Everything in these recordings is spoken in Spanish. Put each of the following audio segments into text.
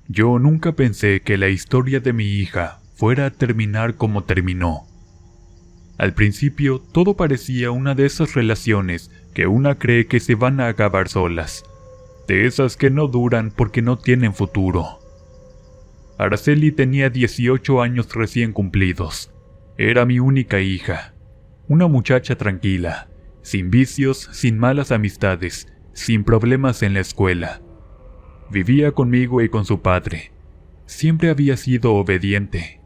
Yo nunca pensé que la historia de mi hija fuera a terminar como terminó. Al principio todo parecía una de esas relaciones que una cree que se van a acabar solas, de esas que no duran porque no tienen futuro. Araceli tenía 18 años recién cumplidos. Era mi única hija, una muchacha tranquila, sin vicios, sin malas amistades, sin problemas en la escuela. Vivía conmigo y con su padre. Siempre había sido obediente.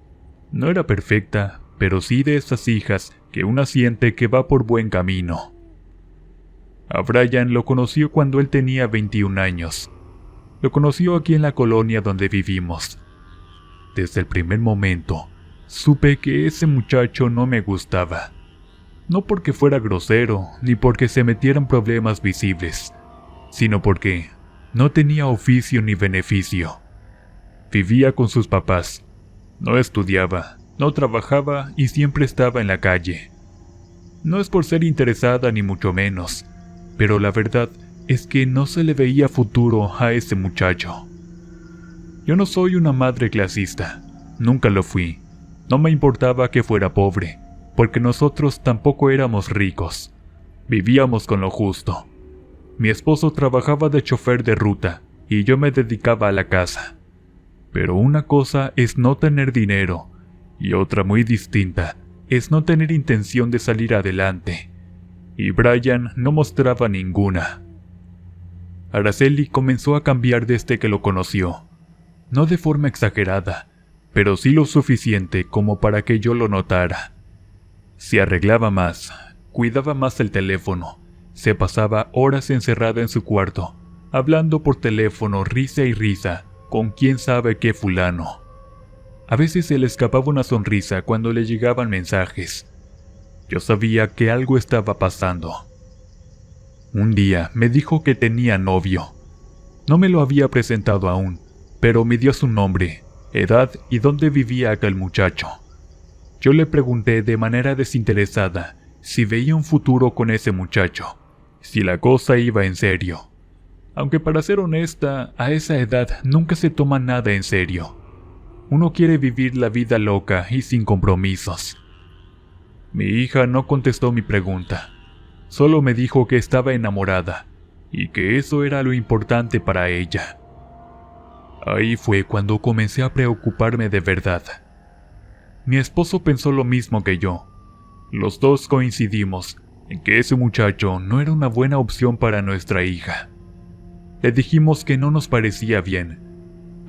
No era perfecta, pero sí de esas hijas que una siente que va por buen camino. A Brian lo conoció cuando él tenía 21 años. Lo conoció aquí en la colonia donde vivimos. Desde el primer momento, supe que ese muchacho no me gustaba. No porque fuera grosero, ni porque se metieran problemas visibles, sino porque no tenía oficio ni beneficio. Vivía con sus papás. No estudiaba, no trabajaba y siempre estaba en la calle. No es por ser interesada ni mucho menos, pero la verdad es que no se le veía futuro a ese muchacho. Yo no soy una madre clasista, nunca lo fui. No me importaba que fuera pobre, porque nosotros tampoco éramos ricos. Vivíamos con lo justo. Mi esposo trabajaba de chofer de ruta y yo me dedicaba a la casa. Pero una cosa es no tener dinero y otra muy distinta es no tener intención de salir adelante. Y Brian no mostraba ninguna. Araceli comenzó a cambiar desde que lo conoció. No de forma exagerada, pero sí lo suficiente como para que yo lo notara. Se arreglaba más, cuidaba más el teléfono, se pasaba horas encerrada en su cuarto, hablando por teléfono risa y risa con quién sabe qué fulano. A veces se le escapaba una sonrisa cuando le llegaban mensajes. Yo sabía que algo estaba pasando. Un día me dijo que tenía novio. No me lo había presentado aún, pero me dio su nombre, edad y dónde vivía aquel muchacho. Yo le pregunté de manera desinteresada si veía un futuro con ese muchacho, si la cosa iba en serio. Aunque para ser honesta, a esa edad nunca se toma nada en serio. Uno quiere vivir la vida loca y sin compromisos. Mi hija no contestó mi pregunta, solo me dijo que estaba enamorada y que eso era lo importante para ella. Ahí fue cuando comencé a preocuparme de verdad. Mi esposo pensó lo mismo que yo. Los dos coincidimos en que ese muchacho no era una buena opción para nuestra hija. Le dijimos que no nos parecía bien.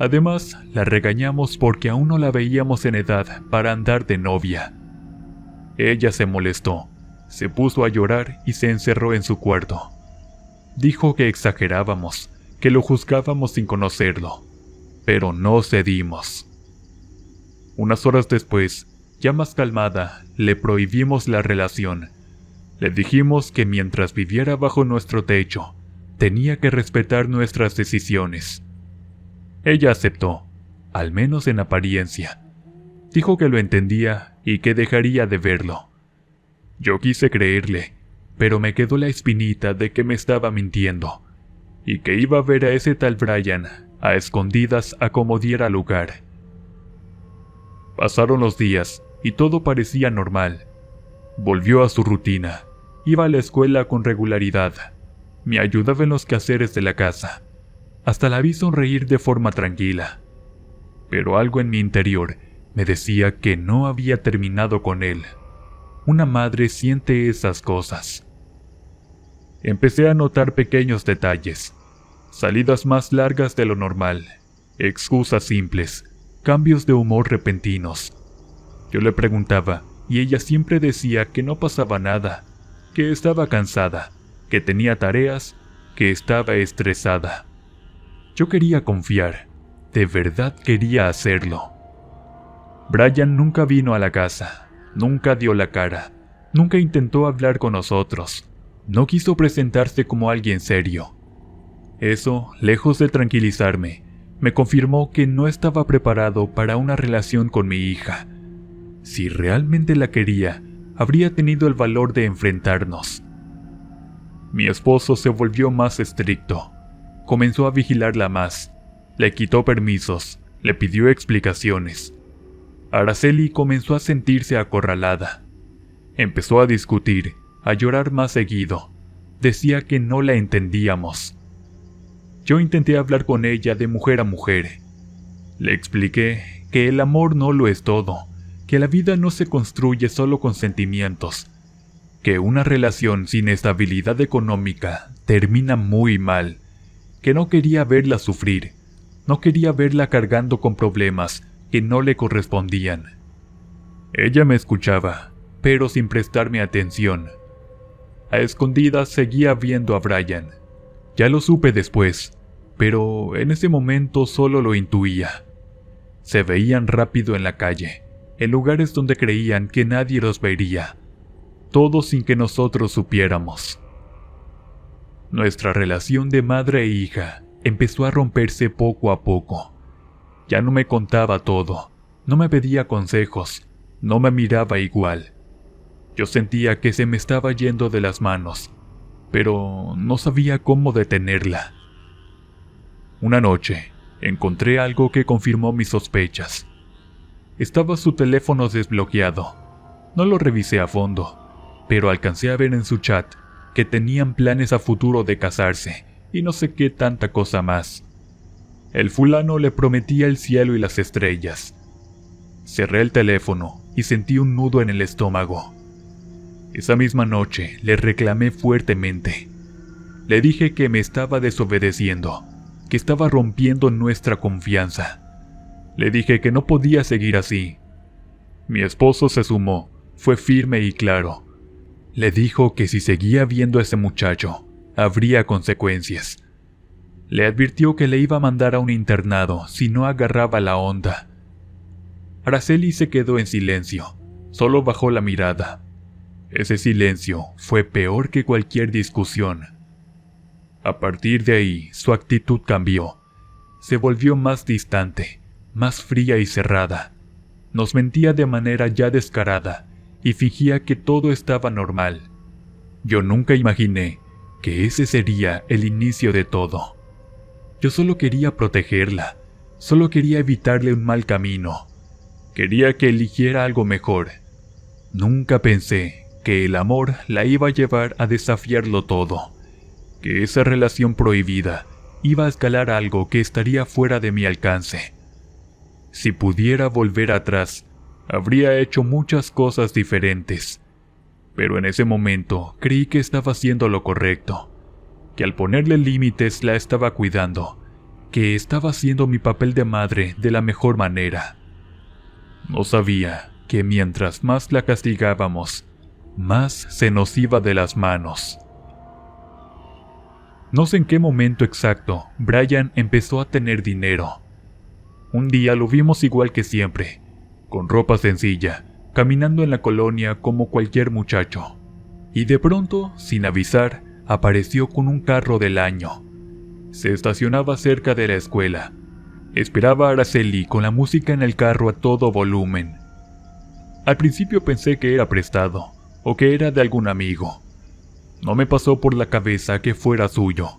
Además, la regañamos porque aún no la veíamos en edad para andar de novia. Ella se molestó, se puso a llorar y se encerró en su cuarto. Dijo que exagerábamos, que lo juzgábamos sin conocerlo, pero no cedimos. Unas horas después, ya más calmada, le prohibimos la relación. Le dijimos que mientras viviera bajo nuestro techo, tenía que respetar nuestras decisiones. Ella aceptó, al menos en apariencia. Dijo que lo entendía y que dejaría de verlo. Yo quise creerle, pero me quedó la espinita de que me estaba mintiendo, y que iba a ver a ese tal Brian a escondidas a como diera lugar. Pasaron los días y todo parecía normal. Volvió a su rutina, iba a la escuela con regularidad, me ayudaba en los quehaceres de la casa, hasta la vi sonreír de forma tranquila. Pero algo en mi interior me decía que no había terminado con él. Una madre siente esas cosas. Empecé a notar pequeños detalles, salidas más largas de lo normal, excusas simples, cambios de humor repentinos. Yo le preguntaba y ella siempre decía que no pasaba nada, que estaba cansada, que tenía tareas, que estaba estresada. Yo quería confiar, de verdad quería hacerlo. Brian nunca vino a la casa, nunca dio la cara, nunca intentó hablar con nosotros, no quiso presentarse como alguien serio. Eso, lejos de tranquilizarme, me confirmó que no estaba preparado para una relación con mi hija. Si realmente la quería, habría tenido el valor de enfrentarnos. Mi esposo se volvió más estricto, comenzó a vigilarla más. Le quitó permisos, le pidió explicaciones. Araceli comenzó a sentirse acorralada. Empezó a discutir, a llorar más seguido. Decía que no la entendíamos. Yo intenté hablar con ella de mujer a mujer. Le expliqué que el amor no lo es todo, que la vida no se construye solo con sentimientos, que una relación sin estabilidad económica termina muy mal, que no quería verla sufrir, no quería verla cargando con problemas que no le correspondían. Ella me escuchaba, pero sin prestarme atención. A escondidas seguía viendo a Brian. Ya lo supe después, pero en ese momento solo lo intuía. Se veían rápido en la calle, en lugares donde creían que nadie los vería, todo sin que nosotros supiéramos. Nuestra relación de madre e hija empezó a romperse poco a poco. Ya no me contaba todo, no me pedía consejos, no me miraba igual. Yo sentía que se me estaba yendo de las manos, pero no sabía cómo detenerla. Una noche, encontré algo que confirmó mis sospechas. Estaba su teléfono desbloqueado. No lo revisé a fondo, pero alcancé a ver en su chat que tenían planes a futuro de casarse y no sé qué tanta cosa más. El fulano le prometía el cielo y las estrellas. Cerré el teléfono y sentí un nudo en el estómago. Esa misma noche le reclamé fuertemente. Le dije que me estaba desobedeciendo, que estaba rompiendo nuestra confianza. Le dije que no podía seguir así. Mi esposo se sumó, fue firme y claro. Le dijo que si seguía viendo a ese muchacho, habría consecuencias. Le advirtió que le iba a mandar a un internado si no agarraba la onda. Araceli se quedó en silencio, solo bajó la mirada. Ese silencio fue peor que cualquier discusión. A partir de ahí, su actitud cambió. Se volvió más distante, más fría y cerrada. Nos mentía de manera ya descarada y fingía que todo estaba normal. Yo nunca imaginé que ese sería el inicio de todo. Yo solo quería protegerla, solo quería evitarle un mal camino. Quería que eligiera algo mejor. Nunca pensé que el amor la iba a llevar a desafiarlo todo, que esa relación prohibida iba a escalar algo que estaría fuera de mi alcance. Si pudiera volver atrás, habría hecho muchas cosas diferentes, pero en ese momento creí que estaba haciendo lo correcto, que al ponerle límites la estaba cuidando, que estaba haciendo mi papel de madre de la mejor manera. No sabía que mientras más la castigábamos, más se nos iba de las manos. No sé en qué momento exacto Brian empezó a tener dinero. Un día lo vimos igual que siempre, con ropa sencilla, caminando en la colonia como cualquier muchacho. Y de pronto, sin avisar, apareció con un carro del año. Se estacionaba cerca de la escuela. Esperaba a Araceli con la música en el carro a todo volumen. Al principio pensé que era prestado, o que era de algún amigo. No me pasó por la cabeza que fuera suyo.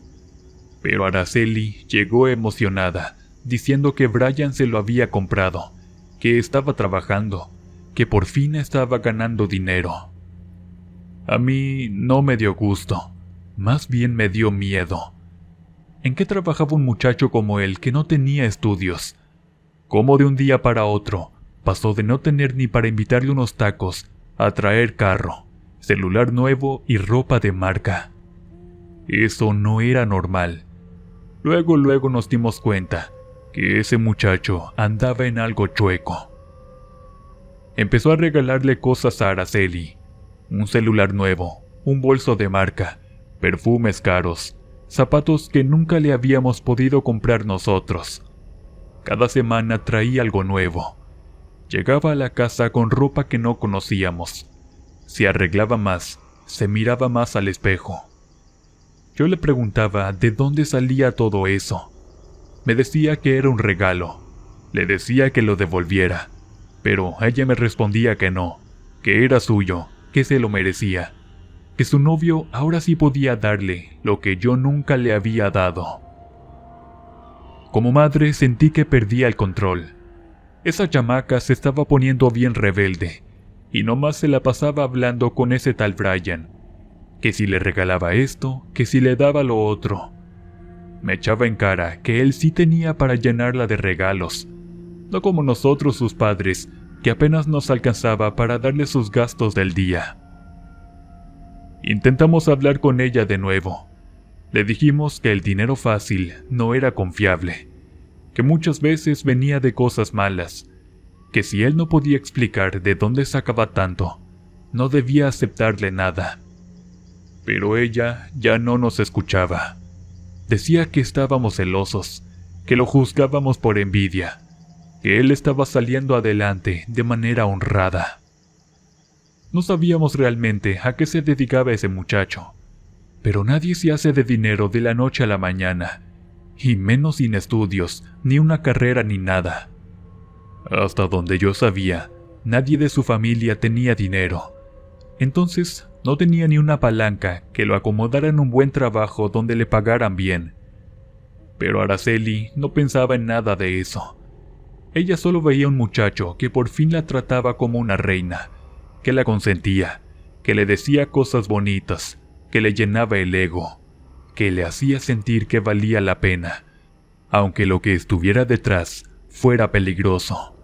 Pero Araceli llegó emocionada, diciendo que Brian se lo había comprado, que estaba trabajando, que por fin estaba ganando dinero. A mí no me dio gusto, más bien me dio miedo. ¿En qué trabajaba un muchacho como él que no tenía estudios? ¿Cómo de un día para otro pasó de no tener ni para invitarle unos tacos a traer carro, celular nuevo y ropa de marca? Eso no era normal. Luego nos dimos cuenta que ese muchacho andaba en algo chueco. Empezó a regalarle cosas a Araceli: un celular nuevo, un bolso de marca, perfumes caros, zapatos que nunca le habíamos podido comprar nosotros. Cada semana traía algo nuevo. Llegaba a la casa con ropa que no conocíamos. Se arreglaba más, se miraba más al espejo. Yo le preguntaba de dónde salía todo eso. Me decía que era un regalo. Le decía que lo devolviera, pero ella me respondía que no, que era suyo, que se lo merecía, que su novio ahora sí podía darle lo que yo nunca le había dado. Como madre sentí que perdía el control. Esa chamaca se estaba poniendo bien rebelde, y nomás se la pasaba hablando con ese tal Brian, que si le regalaba esto, que si le daba lo otro. Me echaba en cara que él sí tenía para llenarla de regalos, no como nosotros sus padres, que apenas nos alcanzaba para darle sus gastos del día. Intentamos hablar con ella de nuevo. Le dijimos que el dinero fácil no era confiable, que muchas veces venía de cosas malas, que si él no podía explicar de dónde sacaba tanto, no debía aceptarle nada. Pero ella ya no nos escuchaba. Decía que estábamos celosos, que lo juzgábamos por envidia, que él estaba saliendo adelante de manera honrada. No sabíamos realmente a qué se dedicaba ese muchacho, pero nadie se hace de dinero de la noche a la mañana, y menos sin estudios, ni una carrera ni nada. Hasta donde yo sabía, nadie de su familia tenía dinero. Entonces, no tenía ni una palanca que lo acomodara en un buen trabajo donde le pagaran bien. Pero Araceli no pensaba en nada de eso. Ella solo veía un muchacho que por fin la trataba como una reina, que la consentía, que le decía cosas bonitas, que le llenaba el ego, que le hacía sentir que valía la pena, aunque lo que estuviera detrás fuera peligroso.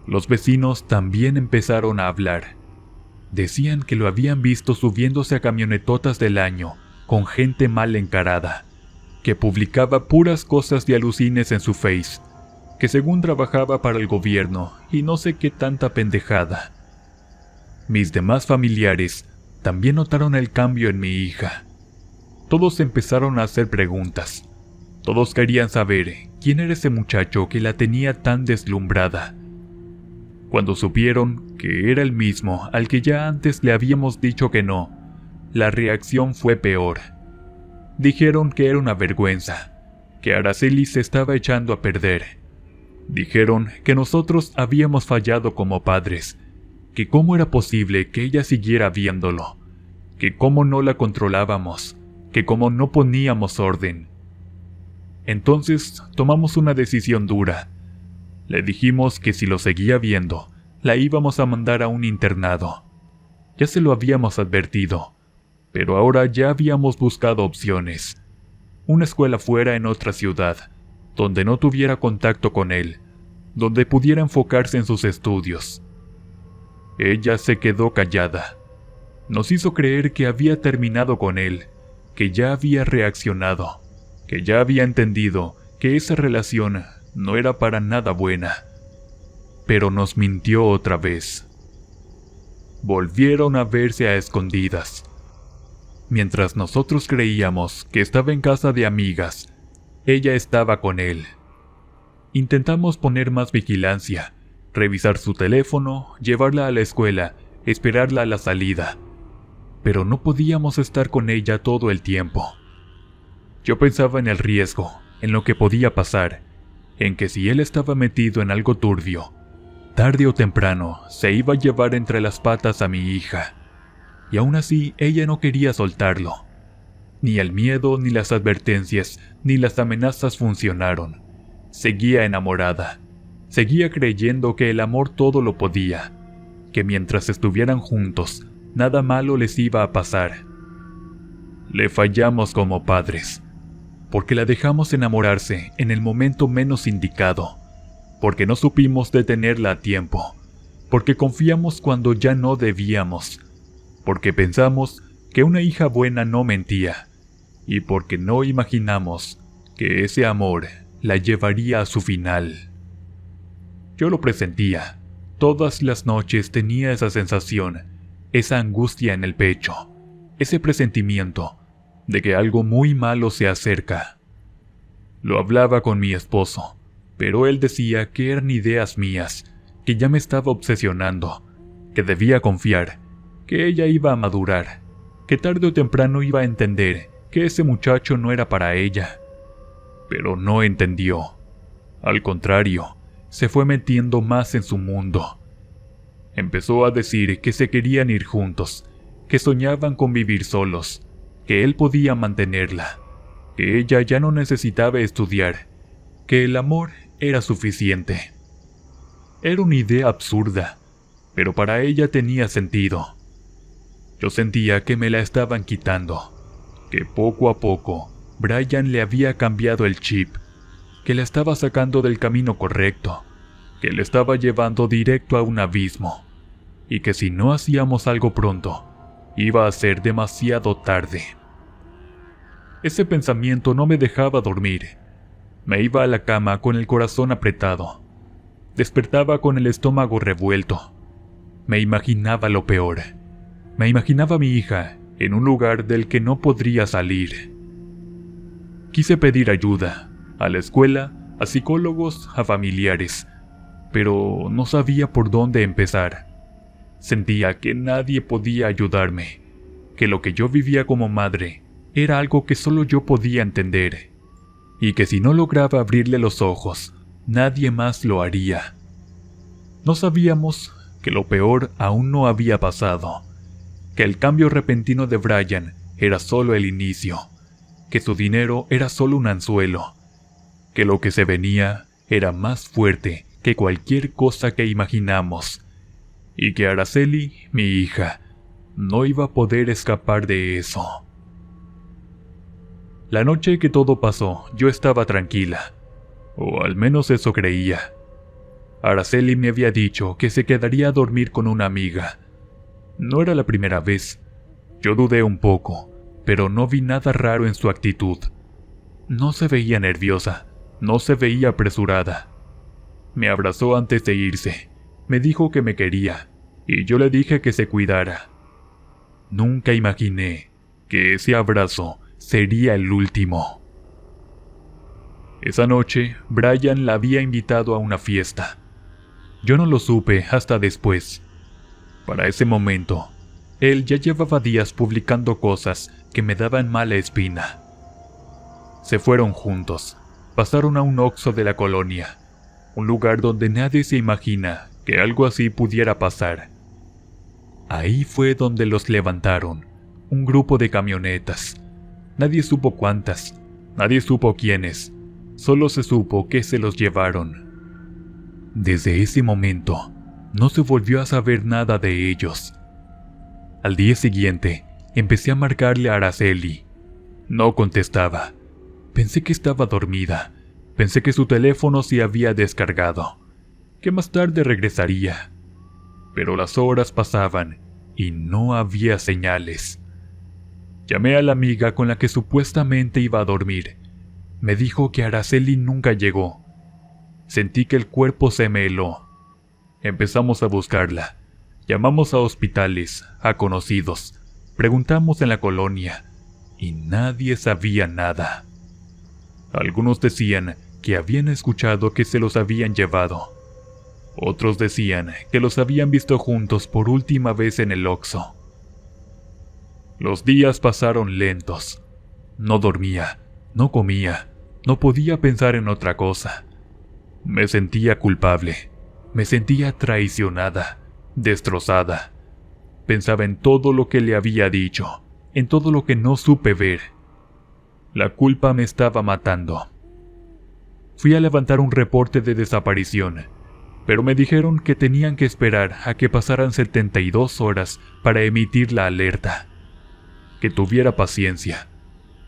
Los vecinos también empezaron a hablar. Decían que lo habían visto subiéndose a camionetotas del año con gente mal encarada, que publicaba puras cosas de alucines en su Face, que según trabajaba para el gobierno y no sé qué tanta pendejada. Mis demás familiares también notaron el cambio en mi hija. Todos empezaron a hacer preguntas. Todos querían saber quién era ese muchacho que la tenía tan deslumbrada. Cuando supieron que era el mismo al que ya antes le habíamos dicho que no, la reacción fue peor. Dijeron que era una vergüenza, que Araceli se estaba echando a perder. Dijeron que nosotros habíamos fallado como padres, que cómo era posible que ella siguiera viéndolo, que cómo no la controlábamos, que cómo no poníamos orden. Entonces tomamos una decisión dura. Le dijimos que si lo seguía viendo, la íbamos a mandar a un internado. Ya se lo habíamos advertido, pero ahora ya habíamos buscado opciones. Una escuela fuera en otra ciudad, donde no tuviera contacto con él, donde pudiera enfocarse en sus estudios. Ella se quedó callada. Nos hizo creer que había terminado con él, que ya había reaccionado, que ya había entendido que esa relación no era para nada buena. Pero nos mintió otra vez. Volvieron a verse a escondidas. Mientras nosotros creíamos que estaba en casa de amigas, ella estaba con él. Intentamos poner más vigilancia, revisar su teléfono, llevarla a la escuela, esperarla a la salida. Pero no podíamos estar con ella todo el tiempo. Yo pensaba en el riesgo, en lo que podía pasar, en que si él estaba metido en algo turbio, tarde o temprano se iba a llevar entre las patas a mi hija. Y aún así ella no quería soltarlo. Ni el miedo, ni las advertencias, ni las amenazas funcionaron. Seguía enamorada. Seguía creyendo que el amor todo lo podía, que mientras estuvieran juntos, nada malo les iba a pasar. Le fallamos como padres, porque la dejamos enamorarse en el momento menos indicado, porque no supimos detenerla a tiempo, porque confiamos cuando ya no debíamos, porque pensamos que una hija buena no mentía, y porque no imaginamos que ese amor la llevaría a su final. Yo lo presentía. Todas las noches tenía esa sensación, esa angustia en el pecho, ese presentimiento de que algo muy malo se acerca. Lo hablaba con mi esposo, pero él decía que eran ideas mías, que ya me estaba obsesionando, que debía confiar, que ella iba a madurar, que tarde o temprano iba a entender que ese muchacho no era para ella. Pero no entendió. Al contrario, se fue metiendo más en su mundo. Empezó a decir que se querían ir juntos, que soñaban con vivir solos, que él podía mantenerla, que ella ya no necesitaba estudiar, que el amor era suficiente. Era una idea absurda, pero para ella tenía sentido. Yo sentía que me la estaban quitando, que poco a poco Brian le había cambiado el chip, que la estaba sacando del camino correcto, que le estaba llevando directo a un abismo, y que si no hacíamos algo pronto, iba a ser demasiado tarde. Ese pensamiento no me dejaba dormir. Me iba a la cama con el corazón apretado. Despertaba con el estómago revuelto. Me imaginaba lo peor. Me imaginaba a mi hija en un lugar del que no podría salir. Quise pedir ayuda, a la escuela, a psicólogos, a familiares, pero no sabía por dónde empezar. Sentía que nadie podía ayudarme, que lo que yo vivía como madre era algo que solo yo podía entender, y que si no lograba abrirle los ojos, nadie más lo haría. No sabíamos que lo peor aún no había pasado, que el cambio repentino de Brian era solo el inicio, que su dinero era solo un anzuelo, que lo que se venía era más fuerte que cualquier cosa que imaginamos, y que Araceli, mi hija, no iba a poder escapar de eso. La noche que todo pasó, yo estaba tranquila, o al menos eso creía. Araceli me había dicho que se quedaría a dormir con una amiga. No era la primera vez. Yo dudé un poco, pero no vi nada raro en su actitud. No se veía nerviosa, no se veía apresurada. Me abrazó antes de irse, me dijo que me quería, y yo le dije que se cuidara. Nunca imaginé que ese abrazo sería el último. Esa noche, Brian la había invitado a una fiesta. Yo no lo supe hasta después. Para ese momento, él ya llevaba días publicando cosas que me daban mala espina. Se fueron juntos, pasaron a un Oxxo de la colonia, un lugar donde nadie se imagina que algo así pudiera pasar. Ahí fue donde los levantaron, un grupo de camionetas. Nadie supo cuántas, nadie supo quiénes, solo se supo que se los llevaron. Desde ese momento, no se volvió a saber nada de ellos. Al día siguiente, empecé a marcarle a Araceli. No contestaba. Pensé que estaba dormida. Pensé que su teléfono se había descargado, que más tarde regresaría. Pero las horas pasaban y no había señales. Llamé a la amiga con la que supuestamente iba a dormir. Me dijo que Araceli nunca llegó. Sentí que el cuerpo se me heló. Empezamos a buscarla. Llamamos a hospitales, a conocidos. Preguntamos en la colonia y nadie sabía nada. Algunos decían que habían escuchado que se los habían llevado. Otros decían que los habían visto juntos por última vez en el Oxxo. Los días pasaron lentos. No dormía, no comía, no podía pensar en otra cosa. Me sentía culpable, me sentía traicionada, destrozada. Pensaba en todo lo que le había dicho, en todo lo que no supe ver. La culpa me estaba matando. Fui a levantar un reporte de desaparición, pero me dijeron que tenían que esperar a que pasaran 72 horas para emitir la alerta. Que tuviera paciencia.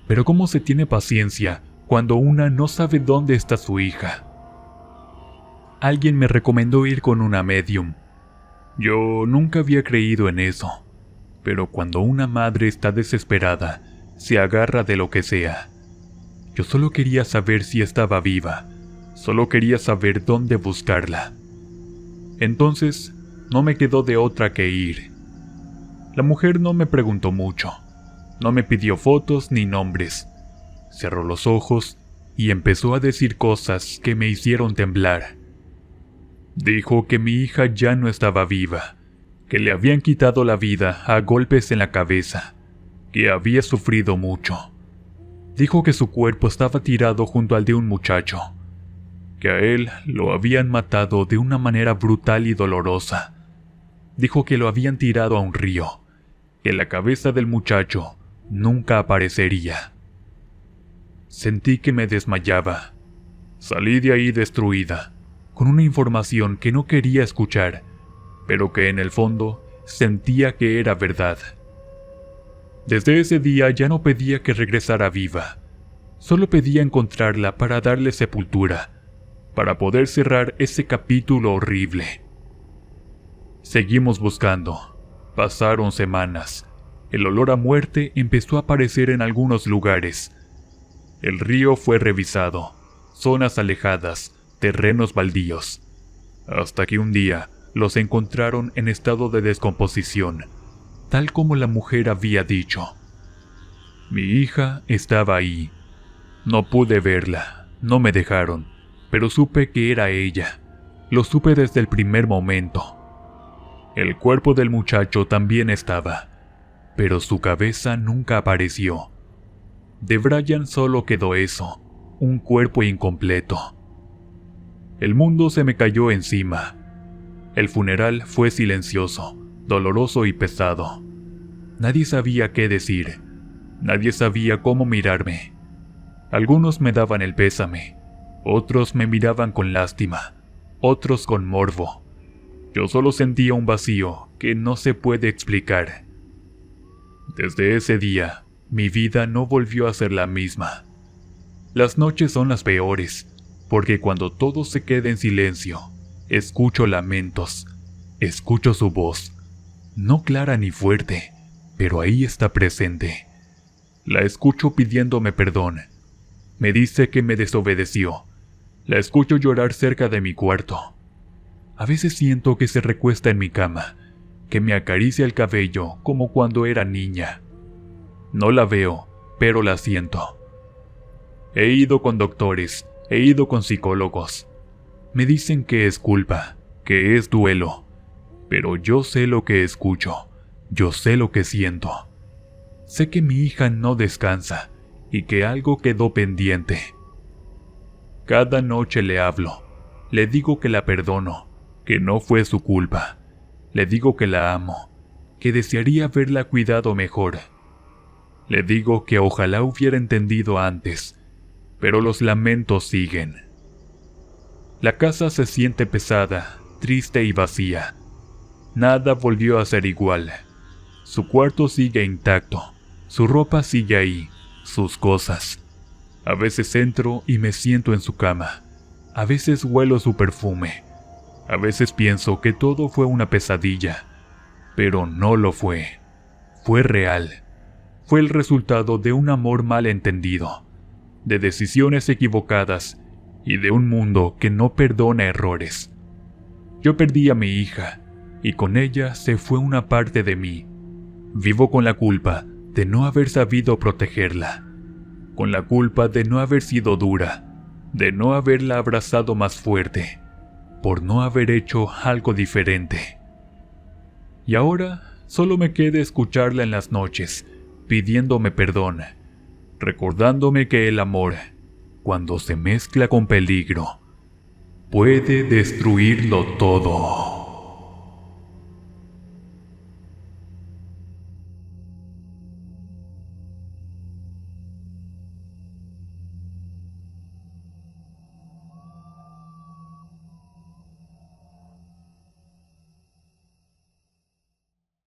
Pero ¿cómo se tiene paciencia cuando una no sabe dónde está su hija? Alguien me recomendó ir con una medium. Yo nunca había creído en eso, pero cuando una madre está desesperada, se agarra de lo que sea. Yo solo quería saber si estaba viva, solo quería saber dónde buscarla. Entonces, no me quedó de otra que ir. La mujer no me preguntó mucho, no me pidió fotos ni nombres. Cerró los ojos y empezó a decir cosas que me hicieron temblar. Dijo que mi hija ya no estaba viva, que le habían quitado la vida a golpes en la cabeza, que había sufrido mucho. Dijo que su cuerpo estaba tirado junto al de un muchacho, que a él lo habían matado de una manera brutal y dolorosa. Dijo que lo habían tirado a un río, que la cabeza del muchacho nunca aparecería. Sentí que me desmayaba. Salí de ahí destruida, con una información que no quería escuchar, pero que en el fondo sentía que era verdad. Desde ese día ya no pedía que regresara viva, solo pedía encontrarla para darle sepultura, para poder cerrar ese capítulo horrible. Seguimos buscando. Pasaron semanas. El olor a muerte empezó a aparecer en algunos lugares. El río fue revisado, zonas alejadas, terrenos baldíos, hasta que un día los encontraron en estado de descomposición, tal como la mujer había dicho. Mi hija estaba ahí. No pude verla, no me dejaron, pero supe que era ella. Lo supe desde el primer momento. El cuerpo del muchacho también estaba, pero su cabeza nunca apareció. De Brian solo quedó eso, un cuerpo incompleto. El mundo se me cayó encima. El funeral fue silencioso, doloroso y pesado. Nadie sabía qué decir. Nadie sabía cómo mirarme. Algunos me daban el pésame, otros me miraban con lástima, otros con morbo. Yo solo sentía un vacío que no se puede explicar. Desde ese día, mi vida no volvió a ser la misma. Las noches son las peores, porque cuando todo se queda en silencio, escucho lamentos, escucho su voz, no clara ni fuerte, pero ahí está presente. La escucho pidiéndome perdón. Me dice que me desobedeció. La escucho llorar cerca de mi cuarto. A veces siento que se recuesta en mi cama, que me acaricia el cabello como cuando era niña. No la veo, pero la siento. He ido con doctores, he ido con psicólogos. Me dicen que es culpa, que es duelo, pero yo sé lo que escucho, yo sé lo que siento. Sé que mi hija no descansa y que algo quedó pendiente. Cada noche le hablo, le digo que la perdono, que no fue su culpa. Le digo que la amo, que desearía haberla cuidado mejor. Le digo que ojalá hubiera entendido antes, pero los lamentos siguen. La casa se siente pesada, triste y vacía. Nada volvió a ser igual. Su cuarto sigue intacto, su ropa sigue ahí, sus cosas. A veces entro y me siento en su cama. A veces huelo su perfume. A veces pienso que todo fue una pesadilla, pero no lo fue. Fue real. Fue el resultado de un amor mal entendido, de decisiones equivocadas y de un mundo que no perdona errores. Yo perdí a mi hija, y con ella se fue una parte de mí. Vivo con la culpa de no haber sabido protegerla, con la culpa de no haber sido dura, de no haberla abrazado más fuerte, por no haber hecho algo diferente. Y ahora solo me queda escucharla en las noches, pidiéndome perdón, recordándome que el amor, cuando se mezcla con peligro, puede destruirlo todo.